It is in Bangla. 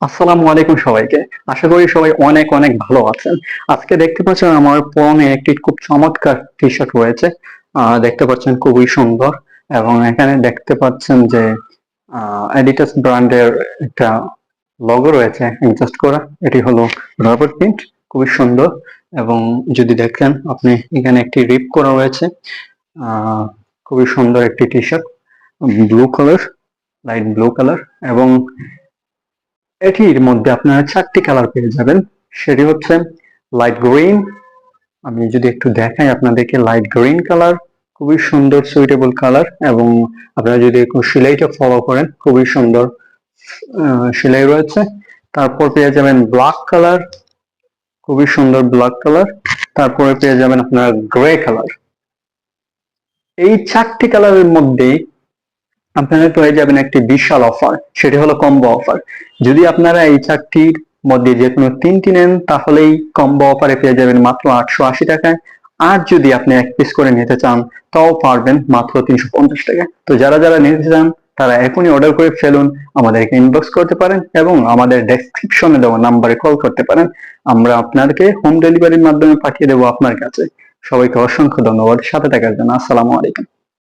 আসসালামু আলাইকুম সবাইকে। আশা করি সবাই অনেক অনেক ভালো আছেন। আজকে দেখতে পাচ্ছেন আমার পরনে একটি খুব চমৎকার টি শার্ট রয়েছে। দেখতে পাচ্ছেন খুবই সুন্দর, এবং এখানে দেখতে পাচ্ছেন যে অ্যাডিডাস ব্র্যান্ডের একটা লোগো রয়েছে অ্যাডজাস্ট করা। এটি হলো রাবার প্রিন্ট, খুবই সুন্দর। এবং যদি দেখেন আপনি, এখানে একটি রিপ করা রয়েছে। আহ খুবই সুন্দর একটি T shirt, blue colour, light blue colour. এবং এটির মধ্যে আপনারা চারটি কালার পেয়ে যাবেন। সেটি হচ্ছে লাইট গ্রিন, আমি যদি একটু দেখাই আপনাদেরকে, লাইট গ্রিন কালার, খুবই সুন্দর সুইটেবল কালার। এবং আপনারা যদি একটু সেলাইটা ফলো করেন, খুবই সুন্দর সেলাই রয়েছে। তারপর পেয়ে যাবেন ব্ল্যাক কালার, খুবই সুন্দর ব্ল্যাক কালার। তারপরে পেয়ে যাবেন আপনার গ্রে কালার। এই চারটি কালারের মধ্যে আপনারা পেয়ে যাবেন একটি বিশাল অফার, সেটি হলো কম্বো অফার। যদি আপনারা এই চারটির মধ্যে যে কোনো তিনটি নেন, তাহলেই কম্বো অফারে পেয়ে যাবেন মাত্র 880 টাকায়। আর যদি আপনি এক পিস করে নিতে চান, তাও পারবেন মাত্র 350 টাকায়। তো যারা যারা নিতে চান তারা এখনই অর্ডার করে ফেলুন, আমাদেরকে ইনবক্স করতে পারেন এবং আমাদের ডেসক্রিপশনে দেওয়া নাম্বারে কল করতে পারেন। আমরা আপনাদেরকে হোম ডেলিভারির মাধ্যমে পাঠিয়ে দেবো আপনার কাছে। সবাইকে অসংখ্য ধন্যবাদ সাথে থাকার জন্য। আসসালামু আলাইকুম।